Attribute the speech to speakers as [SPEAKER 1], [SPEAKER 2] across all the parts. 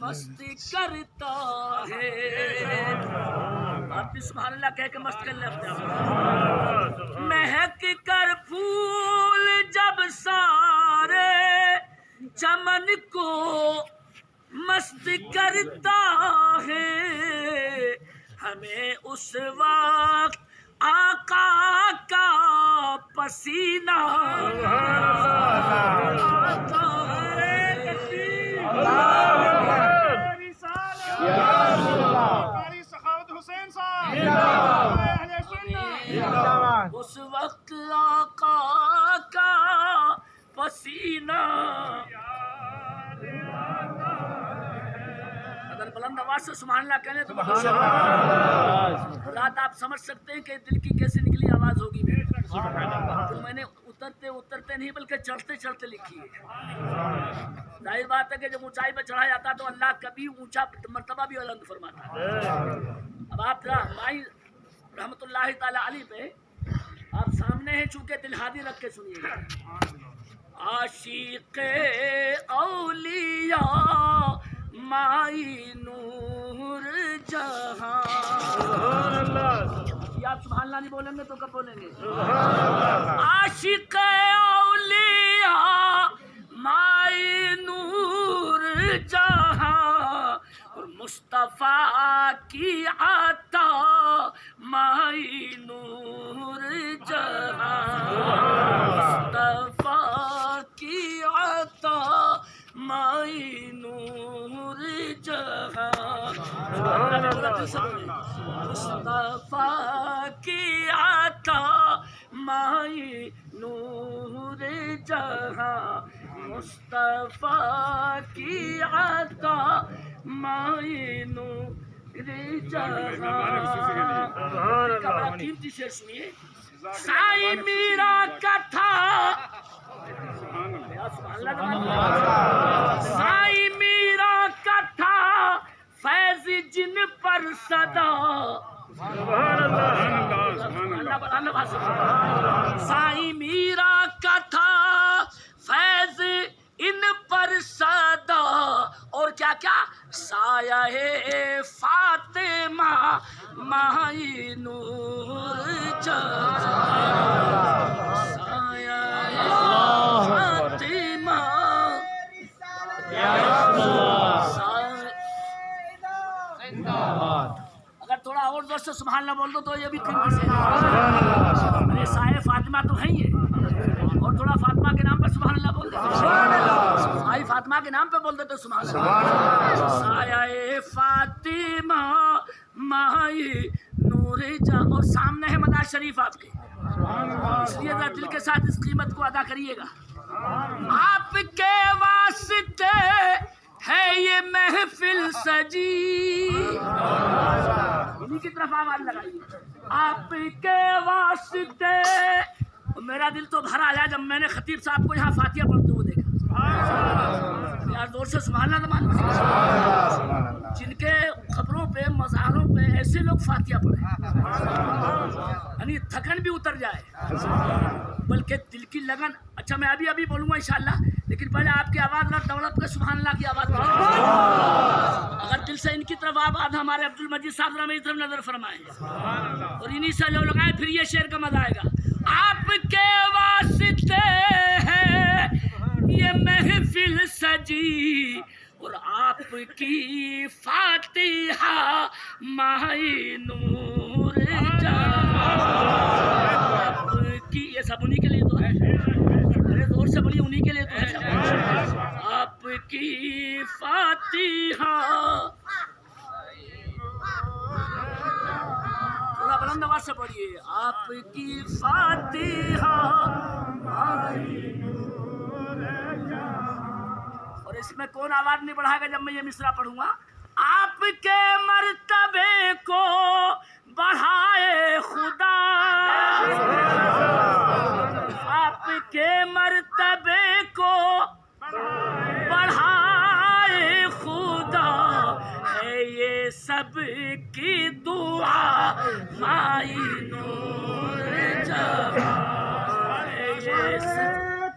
[SPEAKER 1] مست کرتا ہے. آپ بھی سبحان اللہ کہہ کے مست کر لیں اپنے آپ. مہک کر پھول جب سارے چمن کو مست کرتا ہے. ہمیں اس وقت آقا کا پسینہ آتا ہے. اس وقت آقا کا پسینہ. اگر بلند آواز سے سبحان اللہ کہنے تو رات آپ سمجھ سکتے ہیں کہ دل کی کیسے نکلی آواز ہوگی. تو میں نے اترتے اترتے نہیں بلکہ چڑھتے چڑھتے لکھی ہے. ظاہر بات ہے کہ جب اونچائی پہ چڑھا جاتا تو اللہ کبھی اونچا مرتبہ بھی بلند فرماتا ہے. اب آپ مائی رحمت اللہ تعالی علی پہ آپ سامنے ہیں چونکہ دل ہادی رکھ کے سنیے گا. عاشق اولیاء مائی نور جہاں. آپ سبحان اللہ نہیں بولیں گے تو کب بولیں گے؟ عاشق اولیاء مائی نور جہاں اور مصطفیٰ کی عطا مائی نور جہاں. مصطفیٰ کی عطا مائی نور جہاں. مصطفیٰ کی عطا مائی نور جہاں. مصطفیٰ کی عطا مائی نور جہاں. بڑا قیمتی شعر سنیے. سائی میرا کا تھا سائی میرا کا تھا فیض جن پر صدا. سائی میرا کا تھا فیض ان پر صدا. اور کیا کیا سایہ فاطمہ مائی نور جہاں. سایہ فاطمہ اگر تھوڑا اور زور سے سبحان اللہ بول دو تو یہ بھی قیمتی سے. ارے سایہ فاطمہ تو ہے ہی اور تھوڑا فاطمہ کے نام پر سبحان اللہ بول دو. سایہ فاطمہ کے نام پہ بول دیتے سبحان اللہ. سایہ فاطمہ مائی نور جہاں. اور سامنے ہے مدار شریف آپ کے, اس لیے ذرا دل کے ساتھ اس قیمت کو ادا کریے گا. آپ کے واسطے ہے یہ محفل سجی. انہیں کی طرف آواز لگائیے. آپ کے واسطے. میرا دل تو بھر آیا جب میں نے خطیب صاحب کو یہاں فاتحہ پڑھتے ہوئے دیکھا. یار زور سے سبحان اللہ مان. جن کے قبروں پہ مزاروں پہ ایسے لوگ فاتحہ پڑھے یعنی تھکن بھی اتر جائے بلکہ دل کی لگن. اچھا میں ابھی بولوں گا انشاءاللہ, لیکن پہلے آپ کی آواز نہ دولت کے سبحان اللہ کی آواز. اگر دل سے ان کی طرف آواز ہمارے عبد المجید صاحب میری طرف نظر فرمائے اور انہی سے لو لگائے پھر یہ شعر کا مزہ آئے گا. آپ کے واسطے ہے یہ محفل سجی اور آپ کی فاتحہ مائی نور جہاں. آپ کی یہ سب انہی کے لیے تو ہے. ارے زور سے بولیے, انہی کے لیے تو ہے. آپ کی فاتحہ. تھوڑا بلند آواز سے پڑھیے. آپ کی فاتحہ مائی نور جہاں. اور اس میں کون آواز نہیں بڑھائے گا جب میں یہ مصرع پڑھوں گا. آپ کے مرتبے کو بڑھائے خدا. آپ کے مرتبے کو بڑھائے خدا ہے یہ سب کی دعا مائی نور جہاں. ہے یہ سب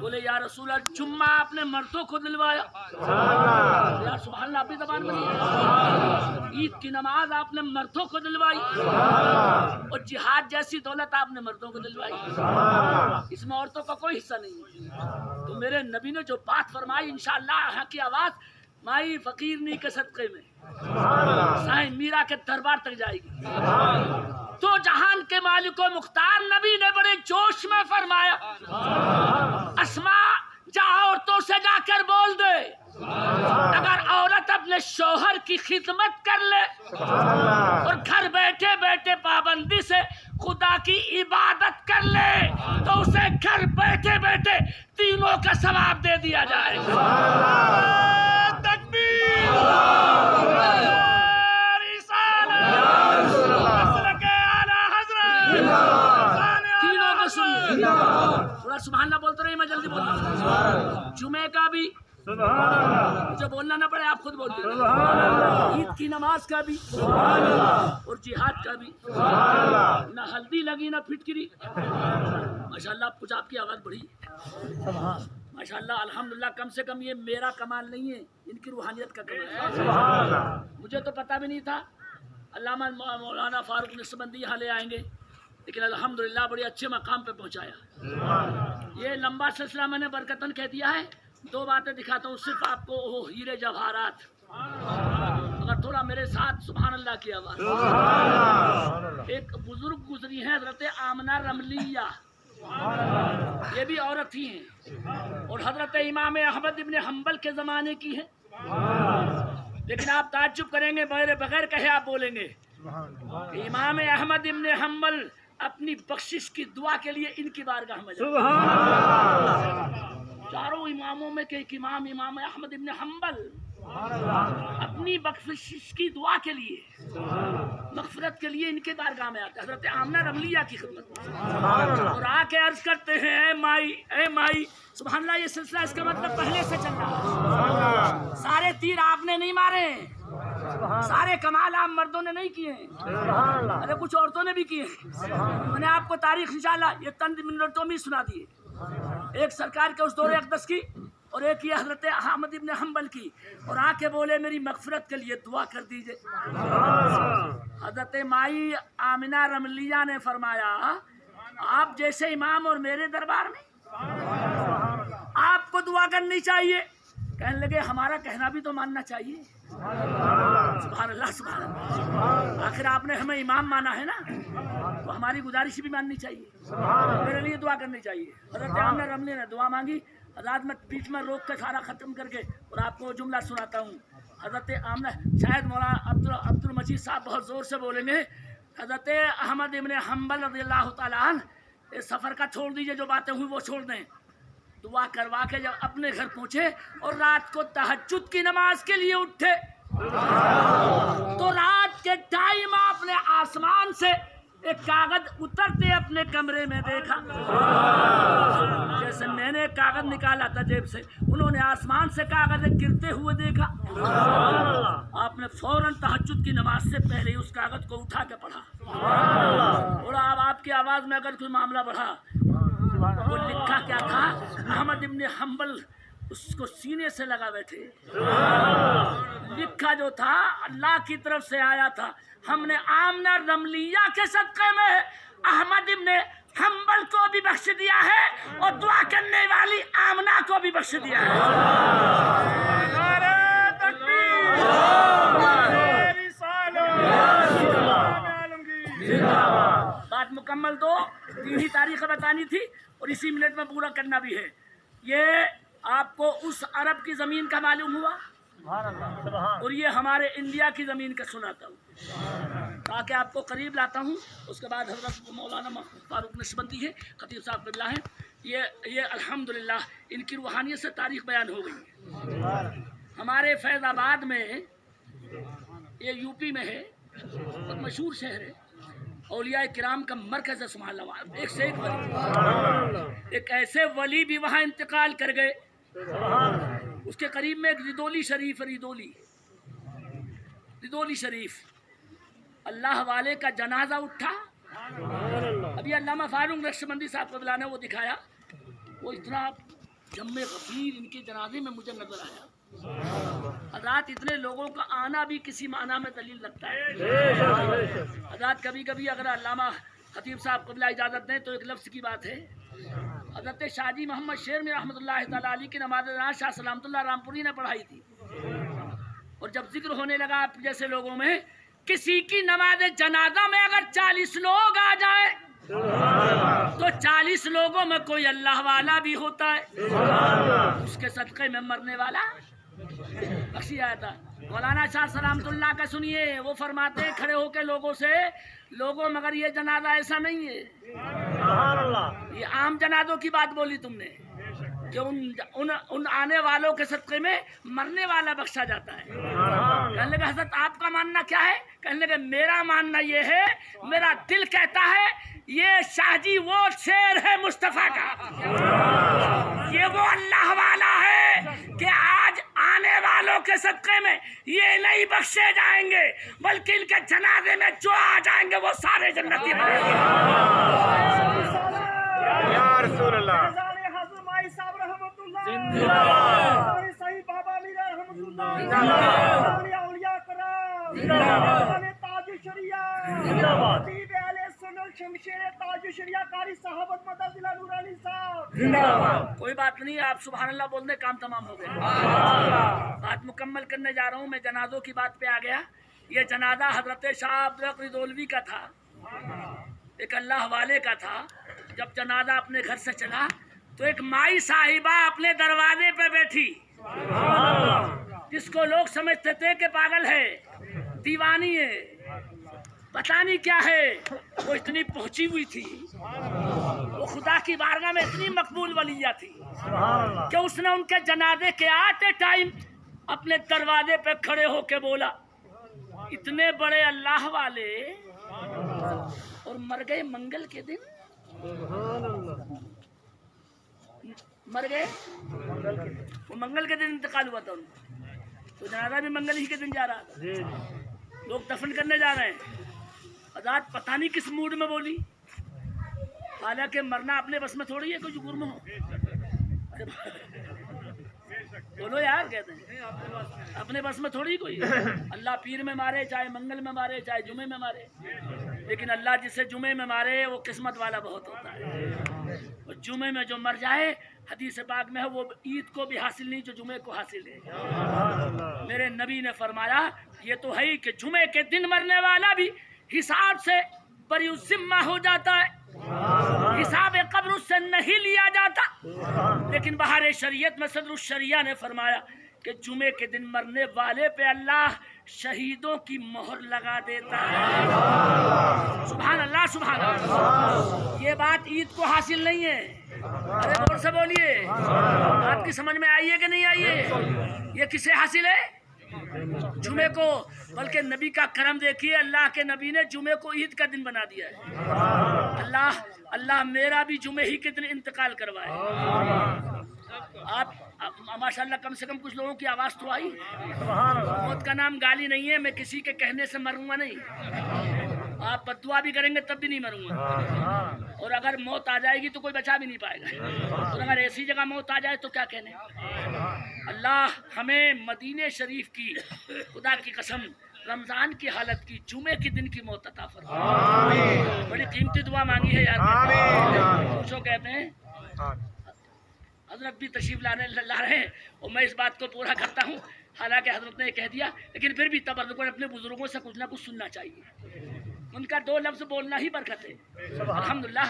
[SPEAKER 1] بولے یا رسول اللہ جمعہ آپ نے مردوں کو دلوایا. یا سبحان اللہ اپنی زبان میں. عید کی نماز آپ نے مردوں کو دلوائی اور جہاد جیسی دولت آپ نے مردوں کو دلوائی. اس میں عورتوں کا کوئی حصہ نہیں. تو میرے نبی نے جو بات فرمائی انشاءاللہ یہاں کی آواز مائی فقیرنی کے صدقے میں سائیں میرا کے دربار تک جائے گی. تو جہان کے مالک و مختار نبی نے بڑے جوش میں فرمایا اسماء جا عورتوں سے جا کر بول دے اگر عورت اپنے شوہر کی خدمت کر لے اور گھر بیٹھے بیٹھے پابندی سے خدا کی عبادت کر لے تو اسے گھر بیٹھے بیٹھے تینوں کا ثواب دے دیا جائے گا. تھوڑا سبحان اللہ بولتے رہیے میں جلدی بولتا ہوں. جمعے کا بھی مجھے بولنا نہ پڑے آپ خود بولتے رہیے. عید کی نماز کا بھی اور جہاد کا بھی. نہ ہلدی لگی نہ پھٹکری. ماشاءاللہ کچھ آپ کی آواز بڑھی ماشاءاللہ الحمدللہ. کم سے کم یہ میرا کمال نہیں ہے ان کی روحانیت کا کمال ہے. مجھے تو پتہ بھی نہیں تھا. علامہ مولانا فاروق نسبندی یہاں لے آئیں گے لیکن الحمدللہ بڑے اچھے مقام پہ پہنچایا. یہ لمبا سلسلہ میں نے برکتاً کہہ دیا ہے. دو باتیں دکھاتا ہوں صرف آپ کو وہ ہیرے جواہرات. اگر تھوڑا میرے ساتھ سبحان اللہ کی آواز. ایک بزرگ گزری ہیں حضرت آمنہ رملیہ. یہ بھی عورت ہی ہیں اور حضرت امام احمد ابن حنبل کے زمانے کی ہیں. لیکن آپ تعجب کریں گے میرے بغیر کہے آپ بولیں گے امام احمد ابن حنبل اپنی بخشش کی دعا کے لیے ان کی بارگاہ میں جاتے. چاروں اماموں میں کہ ایک امام احمد ابن حنبل اپنی بخشش کی دعا کے لیے مغفرت کے لیے ان کے بارگاہ میں آتے. حضرت آمنہ رملیہ کی خدمت میں اور آ کے عرض کرتے ہیں اے مائی سبحان اللہ. یہ سلسلہ اس کا مطلب پہلے سے چل رہا ہے. سارے تیر آپ نے نہیں مارے, سارے کمال آپ مردوں نے نہیں کیے, ارے کچھ عورتوں نے بھی کیے. میں نے آپ کو تاریخ انشاءاللہ یہ چند منٹوں میں سنا دیے. ایک سرکار کے اس دور اقدس کی اور ایک یہ حضرت احمد ابن حنبل کی. اور آ کے بولے میری مغفرت کے لیے دعا کر دیجئے. حضرت مائی آمنہ رملیہ نے فرمایا آپ جیسے امام اور میرے دربار میں آپ کو دعا کرنی چاہیے. کہنے لگے ہمارا کہنا بھی تو ماننا چاہیے. سبحان اللہ سبحان اللہ. آخر آپ نے ہمیں امام مانا ہے نا تو ہماری گزارش بھی ماننی چاہیے, میرے لیے دعا کرنی چاہیے. حضرت آمنہ رملی نے دعا مانگی. حضرات میں بیچ میں روک کے سارا ختم کر کے اور آپ کو وہ جملہ سناتا ہوں. حضرت آمنہ شاید مولانا عبد المجید صاحب بہت زور سے بولیں گے. حضرت احمد ابن حنبل رضی اللہ تعالیٰ عنہ اس سفر کا چھوڑ دیجئے, جو باتیں ہوئی وہ چھوڑ دیں. دعا کروا کے جب اپنے گھر پہنچے اور رات کو تہجد کی نماز کے لیے اٹھے تو رات کے ٹائم آپ نے آسمان سے ایک کاغذ اترتے اپنے کمرے میں دیکھا. جیسے میں نے کاغذ نکالا تھا جیب سے, انہوں نے آسمان سے کاغذ گرتے ہوئے دیکھا. آپ نے فوراً تہجد کی نماز سے پہلے اس کاغذ کو اٹھا کے پڑھا. اور اب آپ کی آواز میں اگر کوئی معاملہ بڑھا وہ لکھا کیا تھا, احمد ابن حنبل اس کو سینے سے لگا بیٹھے. لکھا جو تھا اللہ کی طرف سے آیا تھا, ہم نے آمنہ رملیہ کے صدقے میں احمد ابن حنبل کو بھی بخش دیا ہے اور دعا کرنے والی آمنہ کو بھی بخش دیا ہے. نعرہ تکبیر, بات مکمل تو 3 تاریخ بتانی تھی اور اسی منٹ میں پورا کرنا بھی ہے. یہ آپ کو اس عرب کی زمین کا معلوم ہوا اور یہ ہمارے انڈیا کی زمین کا سناتا ہوں تاکہ آپ کو قریب لاتا ہوں. اس کے بعد حضرت مولانا فاروق نسبندی ہے, خطیب صاحب قبلہ ہیں. یہ الحمدللہ ان کی روحانیت سے تاریخ بیان ہو گئی. ہمارے فیض آباد میں, یہ یو پی میں ہے, بہت مشہور شہر ہے, اولیاء کرام کا مرکز ہے. سبحان اللہ. ایک سے ایک ولی, ایک ایسے ولی بھی وہاں انتقال کر گئے. اس کے قریب میں ایک ردولی شریف, ردولی شریف, اللہ والے کا جنازہ اٹھا ابھی علامہ فاروق نقشبندی صاحب کو بلانا وہ دکھایا، وہ اتنا جم غفیر ان کے جنازے میں مجھے نظر آیا۔ حضرات اتنے لوگوں کا آنا بھی کسی معنی میں دلیل لگتا ہے۔ حضرات کبھی کبھی اگر علامہ خطیب صاحب قبلہ اجازت دیں تو ایک لفظ کی بات ہے، حضرت شاہ جی محمد شیر میں رحمۃ اللہ تعالیٰ علیہ کی نماز جنازہ شاہ سلامت اللہ رامپوری نے پڑھائی تھی، اور جب ذکر ہونے لگا آپ جیسے لوگوں میں، کسی کی نماز جنازہ میں اگر 40 لوگ آ جائیں تو 40 لوگوں میں کوئی اللہ والا بھی ہوتا ہے، اس کے صدقے میں مرنے والا بخشی آیا تھا۔ مولانا شاہ سلامت اللہ کا سنیے، وہ فرماتے ہیں کھڑے ہو کے لوگوں سے، لوگوں مگر یہ جنازہ ایسا نہیں ہے، یہ عام جنازوں کی بات بولی تم نے کہ ان آنے والوں کے صدقے میں مرنے والا بخشا جاتا ہے۔ کہنے لگے حضرت آپ کا ماننا کیا ہے؟ کہنے لگے میرا ماننا یہ ہے، میرا دل کہتا ہے یہ شاہ جی وہ شیر ہے مصطفیٰ کا، یہ وہ اللہ والا ہے کہ آج آنے والوں کے صدقے میں یہ نہیں بخشے جائیں گے بلکہ ان کے جنازے میں جو آ جائیں گے وہ سارے جنتی بنیں گے۔
[SPEAKER 2] یا رسول اللہ،
[SPEAKER 3] حضرت مائی صاحب رحمۃ اللہ، صحیح بابا میرا رحمۃ اللہ، اولیاء کرام، تاج الشریعہ، خطیب اہل سنت شمشیر تاج الشریعہ قاری صحابت مدد ضلع نورانی صاحب۔
[SPEAKER 1] کوئی بات نہیں، آپ سبحان اللہ بولنے کام تمام ہو گئے۔ بات مکمل کرنے جا رہا ہوں میں، جنازوں کی بات پہ آ گیا۔ یہ جنازہ حضرت شاہ عبدالقادر دولوی کا تھا، ایک اللہ والے کا تھا۔ جب جنازہ اپنے گھر سے چلا تو ایک مائی صاحبہ اپنے دروازے پہ بیٹھی، جس کو لوگ سمجھتے تھے کہ پاگل ہے، دیوانی ہے، پتہ نہیں کیا ہے، وہ اتنی پہنچی ہوئی تھی، وہ خدا کی بارگاہ میں اتنی مقبول ولیہ تھی کہ اس نے ان کے جنازے کے آتے ٹائم اپنے دروازے پہ کھڑے ہو کے بولا، اتنے بڑے اللہ والے اور مر گئے منگل کے دن، مر گئے وہ منگل کے دن انتقال ہوا تھا ان کو، تو جنازہ بھی منگل ہی کے دن جا رہا تھا، لوگ دفن کرنے جا رہے ہیں۔ حضرات پتہ نہیں کس موڈ میں بولی، حالانکہ مرنا اپنے بس میں تھوڑی ہے، کوئی جرم ہو، بولو یار، کہتے ہیں اپنے بس میں تھوڑی کوئی، اللہ پیر میں مارے، چاہے منگل میں مارے، چاہے جمعے میں مارے، لیکن اللہ جسے جمعے میں مارے وہ قسمت والا بہت ہوتا ہے، اور جمعے میں جو مر جائے حدیث پاک میں ہے وہ عید کو بھی حاصل نہیں جو جمعے کو حاصل ہے۔ میرے نبی نے فرمایا یہ تو ہے ہی کہ جمعے کے دن مرنے والا بھی حساب سے بری الذمہ ہو جاتا ہے، حساب قبر اس سے نہیں لیا جاتا، لیکن بہار شریعت میں صدر الشریعہ نے فرمایا کہ جمعے کے دن مرنے والے پہ اللہ شہیدوں کی مہر لگا دیتا ہے۔ سبحان اللہ، سبحان اللہ۔ یہ بات عید کو حاصل نہیں ہے، ارے غور سے بولیے، آپ کی سمجھ میں آئی ہے کہ نہیں آئی ہے؟ یہ کسے حاصل ہے؟ جمعے کو، بلکہ نبی کا کرم دیکھیے، اللہ کے نبی نے جمعے کو عید کا دن بنا دیا ہے۔ اللہ میرا بھی جمعے ہی کے دن انتقال کروائے۔ آپ ماشاءاللہ کم سے کم کچھ لوگوں کی آواز تو آئی۔ موت کا نام گالی نہیں ہے، میں کسی کے کہنے سے مروں گا نہیں، آپ بددعا بھی کریں گے تب بھی نہیں مروں گا، اور اگر موت آ جائے گی تو کوئی بچا بھی نہیں پائے گا، اور اگر ایسی جگہ موت آ جائے تو کیا کہنے۔ اللہ ہمیں مدینے شریف کی، خدا کی قسم رمضان کی حالت کی، جمعے کے دن کی موت عطا فرمائے۔ بڑی قیمتی دعا مانگی ہے یار، پوچھو کہتے ہیں حضرت بھی تشریف لا رہے ہیں، اور میں اس بات کو پورا کرتا ہوں، حالانکہ حضرت نے کہہ دیا، لیکن پھر بھی تبرک اپنے بزرگوں سے کچھ نہ کچھ سننا چاہیے، ان کا 2 لفظ بولنا ہی برکت ہے۔ الحمدللہ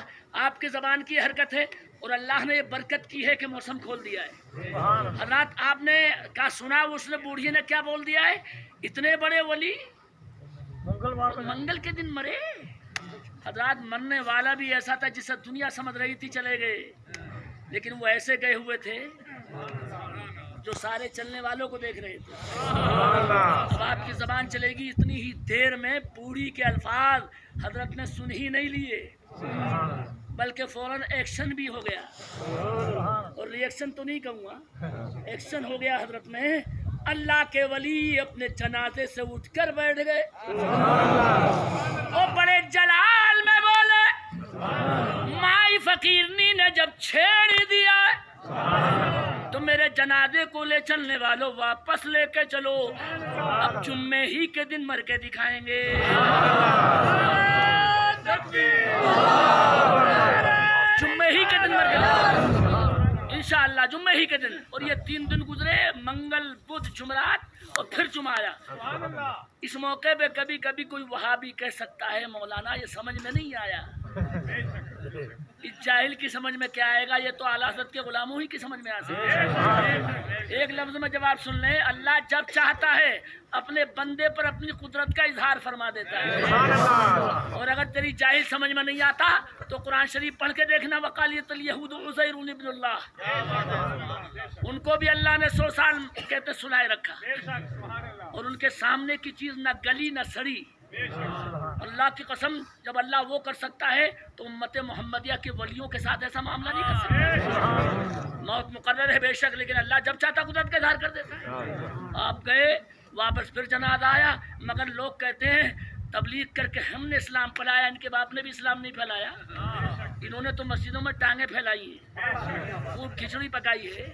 [SPEAKER 1] آپ کی زبان کی حرکت ہے، اور اللہ نے یہ برکت کی ہے کہ موسم کھول دیا ہے۔ حضرات آپ نے کہا سنا، اس نے بوڑھی نے کیا بول دیا ہے، اتنے بڑے ولی منگل کے دن مرے۔ حضرات مرنے والا بھی ایسا تھا جسے دنیا سمجھ رہی تھی چلے گئے، لیکن وہ ایسے گئے ہوئے تھے جو سارے چلنے والوں کو دیکھ رہے تھے۔ اب آپ کی زبان چلے گی، اتنی ہی دیر میں بوڑھی کے الفاظ حضرت نے سن ہی نہیں لیے، بلکہ فوراً ایکشن بھی ہو گیا، اور ری ایکشن تو نہیں کہوں گا، ایکشن ہو گیا حضرت میں۔ اللہ کے ولی اپنے جنازے سے اٹھ کر بیٹھ گئے اور بڑے جلال میں بولے فقیرنی نے جب چھیڑ دیا تو میرے جنازے کو لے چلنے والوں واپس لے کے چلو، اب جمعے ہی کے دن مر کے دکھائیں گے۔ جمعے ہی کے دن مر کے انشاءاللہ، جمعے ہی کے دن۔ اور یہ 3 دن گزرے، منگل بدھ جمعرات اور پھر جمعہ آیا۔ اس موقع پہ کبھی کبھی کوئی وہابی کہہ سکتا ہے مولانا یہ سمجھ میں نہیں آیا۔ اس جاہل کی سمجھ میں کیا آئے گا، یہ تو اعلیٰ حضرت کے غلاموں ہی کی سمجھ میں آ سکتا ہے۔ ایک لفظ میں جواب سن لیں، اللہ جب چاہتا ہے اپنے بندے پر اپنی قدرت کا اظہار فرما دیتا ہے۔ اور اگر تیری جاہل سمجھ میں نہیں آتا تو قرآن شریف پڑھ کے دیکھنا، وقالیت الیہود عزیر ابن اللہ، ان کو بھی اللہ نے 100 سال کہتے سلائے رکھا، اور ان کے سامنے کی چیز نہ گلی نہ سڑی۔ اللہ کی قسم، جب اللہ وہ کر سکتا ہے تو امت محمدیہ کے ولیوں کے ساتھ ایسا معاملہ نہیں کر سکتا۔ موت مقرر ہے بے شک، لیکن اللہ جب چاہتا قدرت کا اظہار کر دیتا ہے۔ آپ گئے واپس، پھر جنازہ آیا، مگر لوگ کہتے ہیں تبلیغ کر کے ہم نے اسلام پھیلایا، ان کے باپ نے بھی اسلام نہیں پھیلایا۔ انہوں نے تو مسجدوں میں ٹانگیں پھیلائی ہیں، خوب کھچڑی پکائی ہے۔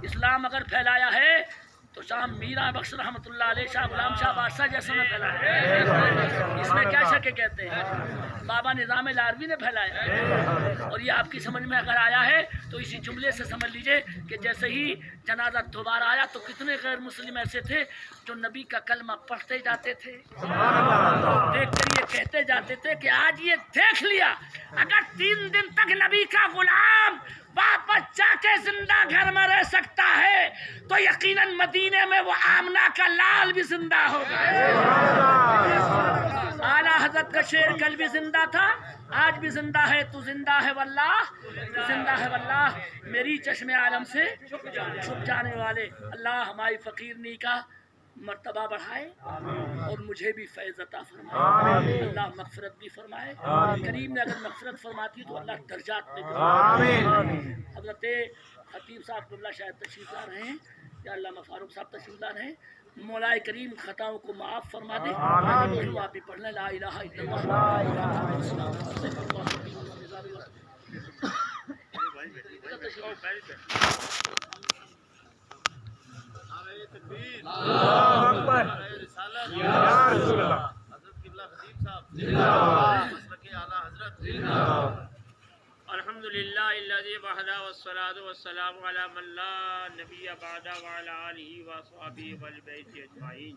[SPEAKER 1] اسلام اگر پھیلایا ہے تو شاہ میرا بخش رحمۃ اللہ علیہ، شاہ غلام شاہ بادشاہ جیسے نے پھیلایا، اس میں کیا شک کہتے ہیں؟ بابا نظام لاروی نے پھیلایا۔ اور یہ آپ کی سمجھ میں اگر آیا ہے تو اسی جملے سے سمجھ لیجئے کہ جیسے ہی جنازہ دوبارہ آیا تو کتنے غیر مسلم ایسے تھے جو نبی کا کلمہ پڑھتے جاتے تھے، دیکھ کر یہ کہتے جاتے تھے کہ آج یہ دیکھ لیا، اگر 3 دن تک نبی کا غلام واپس جا کے زندہ گھر میں رہ سکتا ہے تو یقیناً مدینے میں وہ آمنہ کا لال بھی زندہ ہوگا۔ اعلیٰ حضرت کا شعر کل بھی زندہ تھا، آج بھی زندہ ہے، تو زندہ ہے واللہ، تو زندہ ہے واللہ، میری چشم عالم سے چھپ جانے والے۔ اللہ ہماری فقیرنی کا مرتبہ بڑھائے اور مجھے بھی فیض عطا فرمائے، اللہ مغفرت بھی فرمائے۔ کریم نے اگر مغفرت فرماتی تو اللہ درجات میں بھی۔ حضرت خطیب صاحب قبلہ شاید تشریف لا رہے ہیں، یا علامہ فاروق صاحب تشریف لا رہے ہیں، مولا کریم خطاؤں کو معاف فرما دے۔ آپ بھی پڑھ لیں لا الہ الا
[SPEAKER 4] الحمدللہ الذی وحدہ والصلاة والسلام علی من لا نبی بعدہ وعلی آلہ وصحبہ والبیت اجمعین۔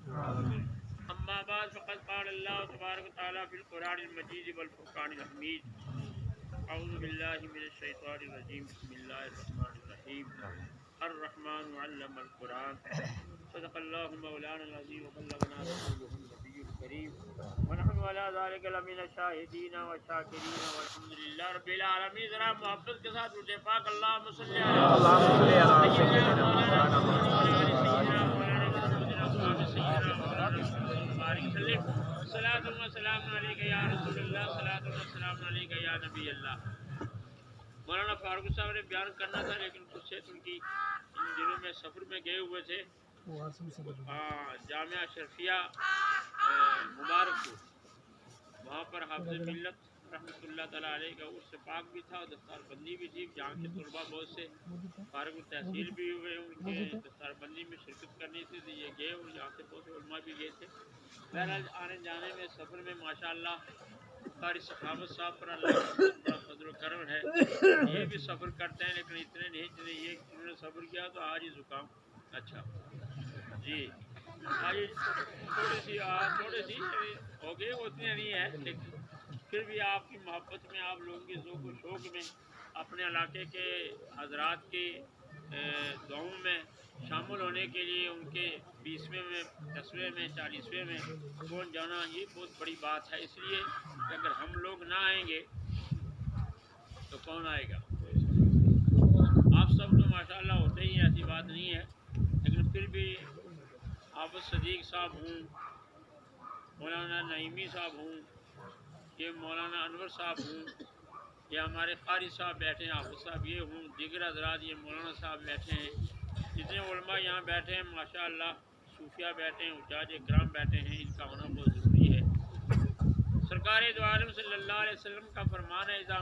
[SPEAKER 4] اما بعد فقد قال اللہ تبارک وتعالی فی القرآن المجید والفرقان الحمید۔ اعوذ باللہ من الشیطان الرجیم، بسم اللہ الرحمن الرحیم۔ الرحمن علم القرآن، صدق اللہ مولانا العظیم وبلغنا رسولہ النبی الکریم، ونحن علی ذلک لمن الشاہدین والشاکرین والحمد للہ رب العالمین۔ ذرا محبت کے ساتھ درود پاک اللہم صلی صلاۃ و سلام علیک یا رسول اللہ، صلاۃ و سلام علیک یا نبی اللہ۔ مولانا فاروق صاحب نے بیان کرنا تھا لیکن کچھ سے ان کی ان دنوں میں سفر میں گئے ہوئے تھے جامعہ اشرفیہ مبارک، وہاں پر حافظ ملت رحمۃ اللہ تعالیٰ علیہ کا عرس پاک بھی تھا، دستار بندی بھی تھی، جہاں کے طلباء بہت سے فارغ التحصیل بھی ہوئے، ان کے دستار بندی میں شرکت کرنی تھی تو یہ گئے، اور یہاں سے بہت سے علماء بھی گئے تھے۔ بہرحال آنے جانے میں سفر میں ماشاءاللہ قاری سخاوت صاحب پر اللہ کا بڑا فضل و کرم ہے، یہ بھی سفر کرتے ہیں لیکن اتنے نہیں جتنے یہ انہوں نے سفر کیا تو آج ہی زکام اچھا جی آج تھوڑی سی ہو گئی، اتنی نہیں ہے لیکن پھر بھی آپ کی محبت میں، آپ لوگوں کے ذوق و شوق میں، اپنے علاقے کے حضرات کے دعاؤں میں شامل ہونے کے لیے ان کے 20ویں میں 10ویں میں 40ویں میں کون جانا، یہ بہت بڑی بات ہے۔ اس لیے کہ اگر ہم لوگ نہ آئیں گے تو کون آئے گا؟ آپ سب تو ماشاءاللہ ہوتے ہی ہیں، ایسی بات نہیں ہے، لیکن پھر بھی حافظ صدیق صاحب ہوں، مولانا نعیمی صاحب ہوں، یہ مولانا انور صاحب ہوں، یہ ہمارے قاری صاحب بیٹھے ہیں، حافظ صاحب یہ ہوں، دیگر حضرات یہ مولانا صاحب بیٹھے ہیں، جتنے علماء یہاں بیٹھے ہیں ماشاءاللہ، صوفیہ بیٹھے ہیں، حجاج کرام بیٹھے ہیں، ان کا ہونا بہت ضروری ہے۔ سرکار دو عالم صلی اللہ علیہ وسلم کا فرمان ہے اذا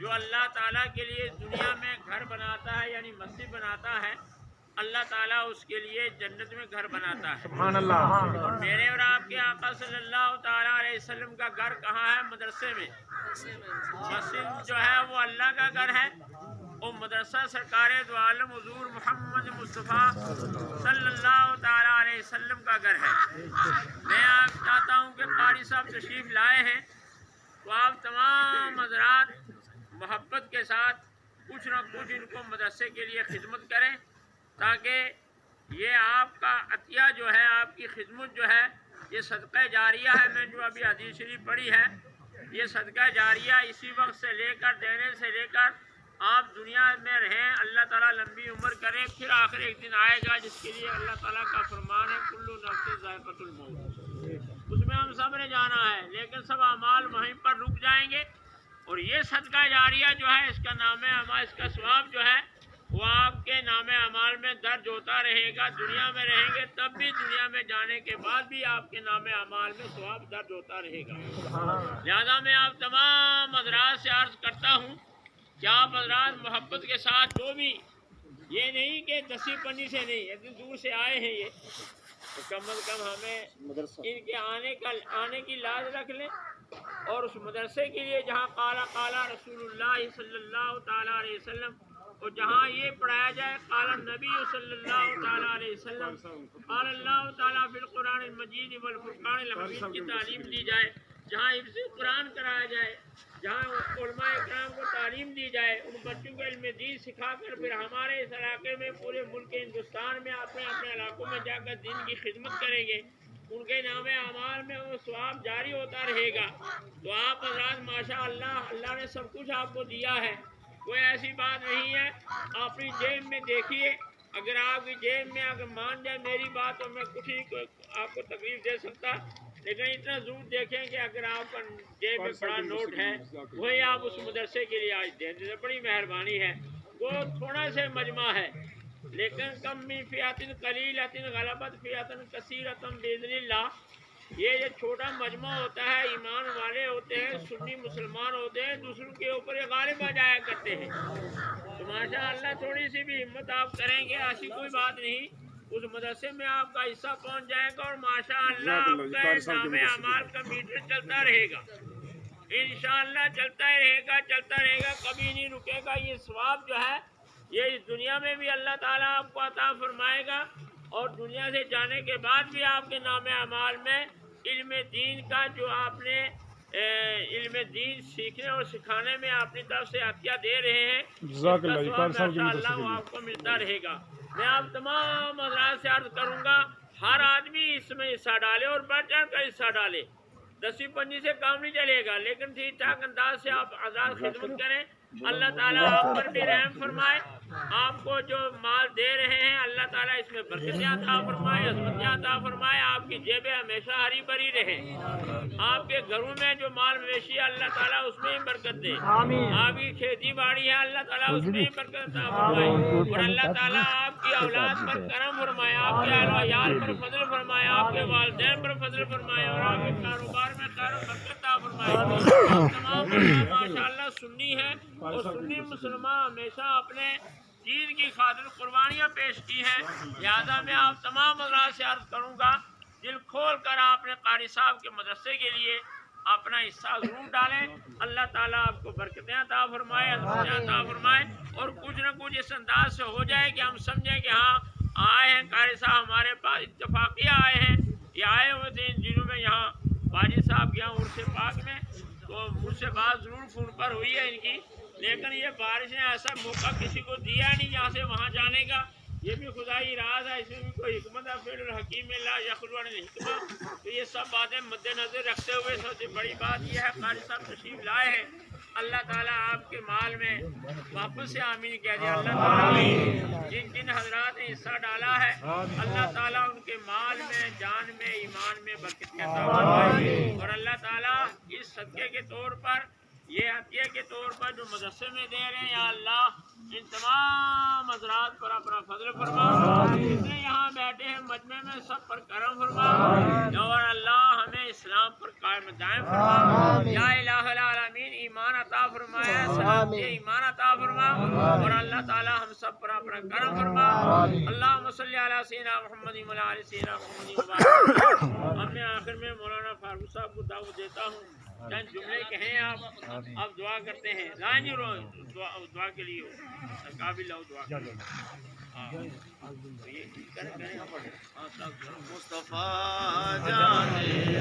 [SPEAKER 4] جو اللہ تعالیٰ کے لیے دنیا میں گھر بناتا ہے یعنی مسجد بناتا ہے، اللہ تعالیٰ اس کے لیے جنت میں گھر بناتا ہے۔
[SPEAKER 2] سبحان اللہ۔
[SPEAKER 4] اور میرے اور آپ کے آقا صلی اللہ تعالیٰ علیہ وسلم کا گھر کہاں ہے؟ مدرسے میں۔ مسجد جو ہے وہ اللہ کا گھر ہے، اور مدرسہ سرکار دو عالم حضور محمد مصطفیٰ صلی اللہ تعالیٰ علیہ وسلم کا گھر ہے۔ میں آپ چاہتا ہوں کہ قاری صاحب تشریف لائے ہیں تو آپ تمام حضرات محبت کے ساتھ کچھ نہ کچھ ان کو مدرسے کے لیے خدمت کریں، تاکہ یہ آپ کا عطیہ جو ہے، آپ کی خدمت جو ہے، یہ صدقہ جاریہ ہے۔ میں جو ابھی حدیث شریف پڑھی ہے، یہ صدقہ جاریہ اسی وقت سے لے کر، دینے سے لے کر آپ دنیا میں رہیں، اللہ تعالیٰ لمبی عمر کرے، پھر آخر ایک دن آئے گا جس کے لیے اللہ تعالیٰ کا فرمان ہے کل نفس ذائقۃ الموت، اس میں ہم سب نے جانا ہے، لیکن سب اعمال وہیں پر رک جائیں گے۔ اور یہ صدقہ جاریہ جو ہے، اس کا نام اعمال، اس کا ثواب جو ہے وہ آپ کے نام اعمال میں درج ہوتا رہے گا۔ دنیا میں رہیں گے تب بھی، دنیا میں جانے کے بعد بھی آپ کے نام اعمال میں ثواب درج ہوتا رہے گا۔ لہذا میں آپ تمام حضرات سے عرض کرتا ہوں کہ آپ حضرات محبت کے ساتھ، جو بھی، یہ نہیں کہ دسی پنی سے نہیں، اتنی دور سے آئے ہیں یہ، تو کم از کم ہمیں ان کے آنے کی لاز رکھ لیں، اور اس مدرسے کے لیے جہاں قال رسول اللہ صلی اللہ تعالیٰ علیہ وسلم، اور جہاں یہ پڑھایا جائے قال النبی صلی اللہ تعالیٰ علیہ وسلم، قال اللہ تعالیٰ فی القرآن المجید والفرقان الحمید کی تعلیم دی جائے، جہاں حفظ قرآن کرایا جائے، جہاں علماء اکرام کو تعلیم دی جائے، ان بچوں کو علم دین سکھا کر پھر ہمارے اس علاقے میں، پورے ملک ہندوستان میں، اپنے اپنے علاقوں میں جا کر دین کی خدمت کریں گے، ان کے نام اعمال میں وہ ثواب جاری ہوتا رہے گا۔ تو آپ حضرات ماشاء اللہ، اللہ نے سب کچھ آپ کو دیا ہے، کوئی ایسی بات نہیں ہے۔ اپنی جیب میں دیکھیے، اگر آپ کی جیب میں اگر مان جائے میری بات تو میں کچھ ہی آپ کو تکلیف دے سکتا، لیکن اتنا ضرور دیکھیں کہ اگر آپ کا جیب میں بڑا نوٹ ہے وہی آپ اس مدرسے کے لیے آج دیں، تو بڑی مہربانی ہے۔ وہ تھوڑا سے مجمع ہے، لیکن کم من فئۃ قلیلۃ غلبت فئۃ کثیرۃ باذن اللہ، یہ چھوٹا مجمع ہوتا ہے، ایمان والے ہوتے ہیں، سنی مسلمان ہوتے ہیں، دوسروں کے اوپر یہ غالب آ جایا کرتے ہیں۔ تو ماشاء اللہ تھوڑی سی بھی ہمت آپ کریں گے، ایسی کوئی بات نہیں، اس مدرسے میں آپ کا حصہ پہنچ جائے گا، اور ماشاء اللہ آپ کا نام اعمال کا میٹر چلتا رہے گا، انشاءاللہ چلتا ہی رہے گا، چلتا رہے گا، کبھی نہیں رکے گا۔ یہ ثواب جو ہے یہ اس دنیا میں بھی اللہ تعالیٰ آپ کو عطا فرمائے گا، اور دنیا سے جانے کے بعد بھی آپ کے نام اعمال میں علم دین کا، جو آپ نے علم دین سیکھنے اور سکھانے میں اپنی طرف سے عطیہ دے رہے ہیں، ماشاء اللہ وہ آپ کو ملتا رہے گا۔ میں آپ تمام حضرات سے عرض کروں گا، ہر آدمی اس میں حصہ ڈالے اور بڑھ چڑھ کر حصہ ڈالے، دسی پنی سے کام نہیں چلے گا، لیکن ٹھیک ٹھاک انداز سے آپ آزاد خدمت کریں، اللہ تعالیٰ آپ پر بھی رحم فرمائے، آپ کو جو مال دے رہے ہیں اللہ تعالیٰ اس میں برکتیں عطا فرمائے، عظمتیں عطا فرمائے، آپ کی جیبیں ہمیشہ ہری بھری رہیں، آپ کے گھروں میں جو مال مویشی ہے اللہ تعالیٰ اس میں ہی برکت دے، آپ کی کھیتی باڑی ہے اللہ تعالیٰ اس میں ہی برکت عطا فرمائے، اور اللہ تعالیٰ آپ کی اولاد پر کرم فرمائے، آپ کے اہل و عیال پر فضل فرمائے، آپ کے والدین پر فضل فرمائے، اور آپ کے کاروبار میں خیر و برکت عطا فرمائے۔ آپ تمام ماشاء اللہ سنی ہے، اور سنی مسلمان ہمیشہ اپنے دین کی خاطر قربانیاں پیش کی ہیں، لہذا میں آپ تمام حضرات سے عرض کروں گا، دل کھول کر آپ نے قاری صاحب کے مدرسے کے لیے اپنا حصہ ضرور ڈالیں، اللہ تعالیٰ آپ کو برکتیں عطا فرمائے، عطا فرمائے، اور کچھ نہ کچھ اس انداز سے ہو جائے کہ ہم سمجھیں کہ ہاں آئے ہیں قاری صاحب ہمارے پاس، اتفاقیہ آئے ہیں، یہ آئے ہوئے تھے ان دنوں میں یہاں واجد صاحب کے یہاں عرس پاک میں، تو مجھ سے بات ضرور فون پر ہوئی ہے ان کی، لیکن یہ بارش نے ایسا موقع کسی کو دیا نہیں یہاں سے وہاں جانے کا، یہ بھی خدائی راز ہے، اس میں بھی کوئی حکمت ہے، فعل الحکیم لا یخلو عن الحکمہ۔ تو یہ سب باتیں مد نظر رکھتے ہوئے سب سے بڑی بات یہ ہے قاری صاحب تشریف لائے ہیں، اللہ تعالیٰ آپ کے مال میں واپس سے آمین کہہ دیا، اللہ تعالیٰ جن جن حضرات نے حصہ ڈالا ہے اللہ تعالیٰ ان کے مال میں، جان میں، ایمان میں برکت عطا فرمائے، اور اللہ تعالیٰ اس صدقے کے طور پر، یہ عطیہ کے طور پر جو مدرسے میں دے رہے ہیں، یا اللہ ان تمام حضرات پر اپنا فضل فرما، جتنے یہاں بیٹھے ہیں مجمع میں سب پر کرم فرما، اور اللہ ہمیں اسلام پر قائم دائم فرما، یا الہ العالمین ایمان عطا عطا فرمائے سلامتی ایمان عطا فرما اور اللہ تعالی ہم سب پر اپنا کرم فرما اللہم صلی علی سیدنا محمد و علی سیدنا محمد وبارک اب میں آخر میں مولانا فاروق صاحب کو دعوت دیتا ہوں چند جملے کہیں آپ دعا کرتے ہیں لائن ہی دعا کے لیے قابل لاؤ دعا مصطفیٰ جانے